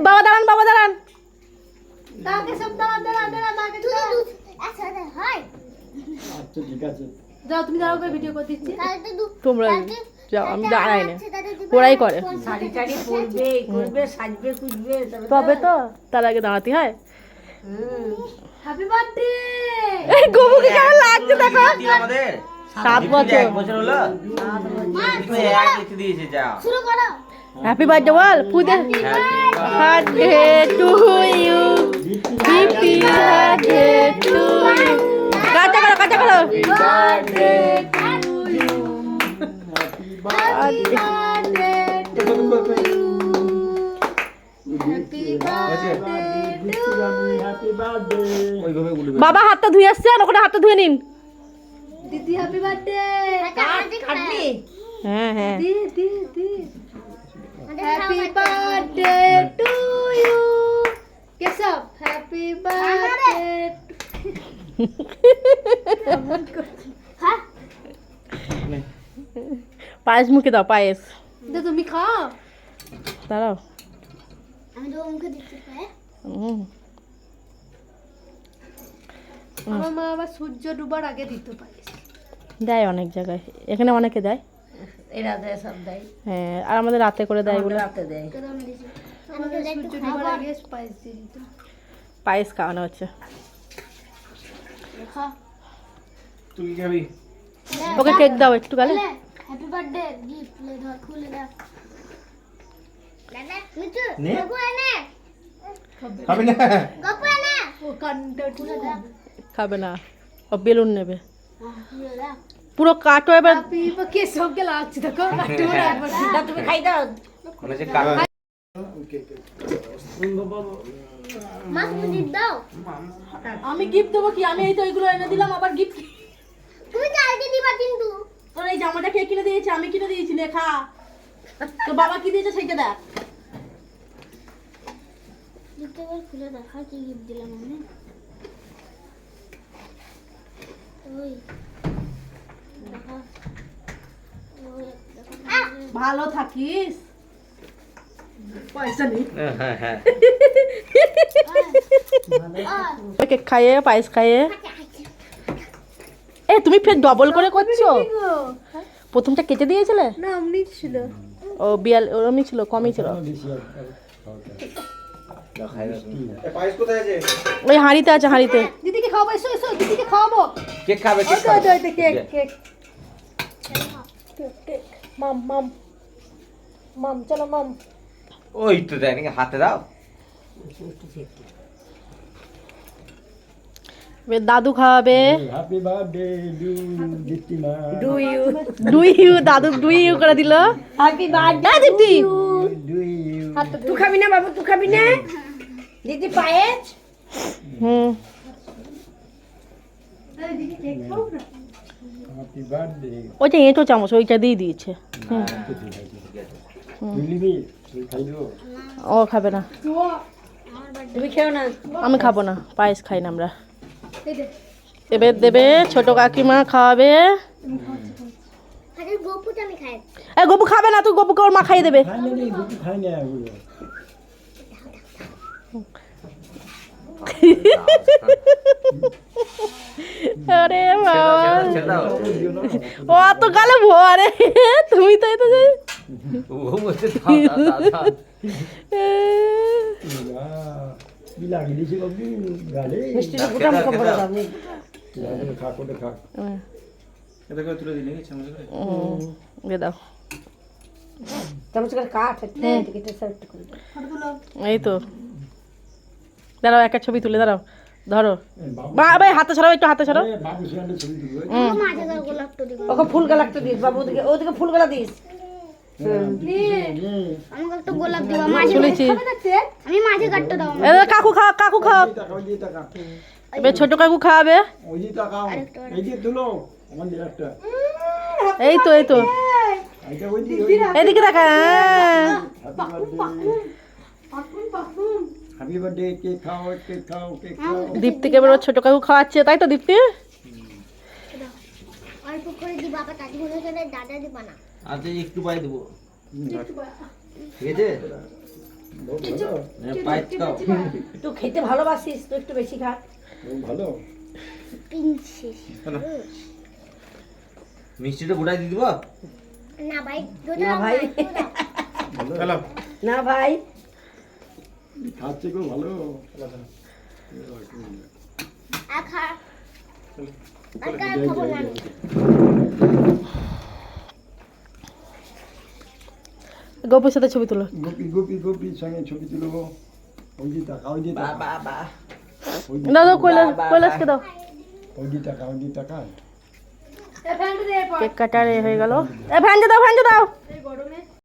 বাবা দাঁড়ান, বাবা দাঁড়ান। তাকে সব দাঁড়া তাকে আচ্ছা হয়। আচ্ছা ঠিক আছে, যাও তুমি দাঁড়াও, ভিডিও করে দিচ্ছি। তোমরা যাও, আমি দাঁড়াই না, ওরাই করে। শাড়ি টাড়ি পরবে, করবে, সাজবে কুজবে, তবে তো তার আগে দাঁড়াতে হয়। Happy birthday. এই গবুকে কেমন লাগছে দেখো। আমাদের 7 বছর। 1 বছর হলো। তুমি এক লিখে দিয়েছে যা। শুরু করো। হ্যাপি বার্থডে বল Puja. Birthday to you, happy birthday to you. কাটা করো, কাটা করো। Birthday to you, happy birthday happy birthday to happy birthday. ওইভাবে উঠবে। বাবা হাতটা ধুয়ে আসছেন, ওখানে হাতটা ধুয়ে নিন। দিদি। Happy birthday. কাটলি? হ্যাঁ হ্যাঁ। দি happy birthday to you. Keshab happy birthday. হ্যাঁ পায়েস মুখে দাও, পায়েস। তুমি খাও। দাঁড়াও। আমি তো মুখে দিচ্ছি পায়ে। আমার মা আবার সূর্য ডুবার আগে দিত পায়ে। দেয় অনেক জায়গায়, এখানে অনেকে দেয়। এরা দেয়, সব দেয়। হ্যাঁ, আর আমাদের রাতে করে দেয় বলে রাতে দেয়। আমাদের সূর্য ডুবার আগে পায়েস দিয়ে দিত। পায়েস খাওয়ানো হচ্ছে। তুই কি খাবি? ওকে কেক দাও একটু গালে। হ্যাপি বার্থডে গিফট লে ধর, খুলে দাও। দাদা মিঠু নে। গপু এনে, খাবি না? গপু এনে। ও কানটা খুলে দাও। খাবে না, ও বেলুন নেবে। খুলে দাও। পুরো কাটো এবার। হ্যাপি কেশবকে লাগছে দেখো, কাটু না একবার। দাও, তুমি খাই দাও। মনে হচ্ছে কাকা। মা তুমি গিফট দাও। আমি গিফট দেবো কি? আমি এই তো এইগুলো এনে দিলাম, আবার গিফট। তুমি কালকে দিবা কিন্তু। তোর এই জামাটা কে কিনে দিয়েছে? আমি কিনে দিয়েছি, নে খা। তো বাবা কি দিয়েছে সেইটা দেখ। দিতে বল, খুলে দেখা কি গিফট দিলাম আমি। ওই দেখা, ওই দেখা। ভালো থাকিস। পয়সা নেই। হ্যাঁ হ্যাঁ। কেক খাইয়ে, পায়েস খাইয়ে। এ তুমি ফের ডবল করে করছো? প্রথমটা কেটে দিয়েছিলে? না এমনি ছিল। ও বিয়াল ওরমই ছিল, কমই ছিল। পায়েস কোথায় আছে? ওই হাঁড়িতে আছে, হাঁড়িতে। দিদিকে খাওয়াবো, এসো এসো, দিদিকে খাওয়াবো। কেক খাবে, কেক ওই খাবে। তো কেক কেক কেক। মাম মাম মাম, চলো মাম। ওই তো দেখ, নাকি হাতে দাও। এবার দাদু খাওয়াবে। Happy birthday Diptima. ডু ইউ। ডুই ইউ, দাদু ডুই ইউ করে দিল। Happy birthday. হ্যাঁ দীপ্তি। Do you. তুই খাবি না বাবু? তুই খাবি না? দিদি পায়েস। হুম। Happy birthday. ওইটা এঁটো চামচ, ওইটা দিয়ে দিয়েছে। হুম। তুই নিবি? তুই খাইবো? ও খাবে না। তুমি খেও না? আমি খাবো না, পায়েস খাই না আমরা। এবার দেবে ছোট কাকিমা খাওয়াবে। আরে গপুটা আমি খাই। এ গপু খাবে না, তুই গপুকে ওর মা খাইয়ে দেবে। খাই না রে, দুটো খাই না এগুলো। আরে বাবা, ছেড়ে দাও। ও তো গালে ভরে। তুমি তো এটা যে ও বলছে দাও দাও দাও। কি লাগিয়ে দিয়েছি বাবু গালে? মিষ্টিটা গোটা মুখে ভরে দাও। খাক ওটা খাক। এটা করে তুলে দিলে চামচ করে। এ দাও। চামচ করে কাট, কেটে সাইড করে দাও। এই তো দাঁড়াও, একটা ছবি তুলে দাঁড়াও, ধরো। ভাই হাতে ছাড়াও, একটু হাতে ছাড়াও। বাবু সিয়ান্ডে ছবি তুলবো। মাঝে ধর গোলাপটা দিব। ওকে ফুল গালাকটা দিস বাবু, ওদিকে ফুল গালা দিস। আমাকে একটা গোলাপ দিবা মাঝে। শুনেছি। আমি মাঝে কাটতে দাও। এ কাকু খাও, কাকু খাও। টাকা ওই যে টাকা। এবার ছোট কাকু খাওয়াবে। ওই যে টাকা। এই যে তুলো আমাদের একটা। এই তো এই তো এটা ওই যে এদিকে দেখা। হ্যাপি বার্থডে, কেক খাও, কেক খাও, কেক খাও। দীপ্তিকে এবার ওর ছোট কাকু খাওয়াচ্ছে, তাই তো দীপ্তি? অল্প করে দিবা, আবার তাজি মনে করে দাদা দিবা না। আচ্ছা একটু পাই দেবো। ঠিক আছে বউ ভালো পাইট খাও তুই খেতে ভালোবাসিস তুই একটু বেশি খা বউ ভালো মিষ্টিটা গোটাই দিয়ে দিব না ভাই ভালো না ভাই খাচ্ছে খুব ভালো গোপুর সাথে ছবি তুলো গোপী গোপী গোপীর সঙ্গে ছবি তুলবো ওই যে টাকা ওই যে টাকা বাবা ওই যে দাও কৈলাসকে দাও ওই যে টাকা ওই যে টাকা কেক কাটার হয়ে গেল এ ভ্যানজে দাও এই গরমে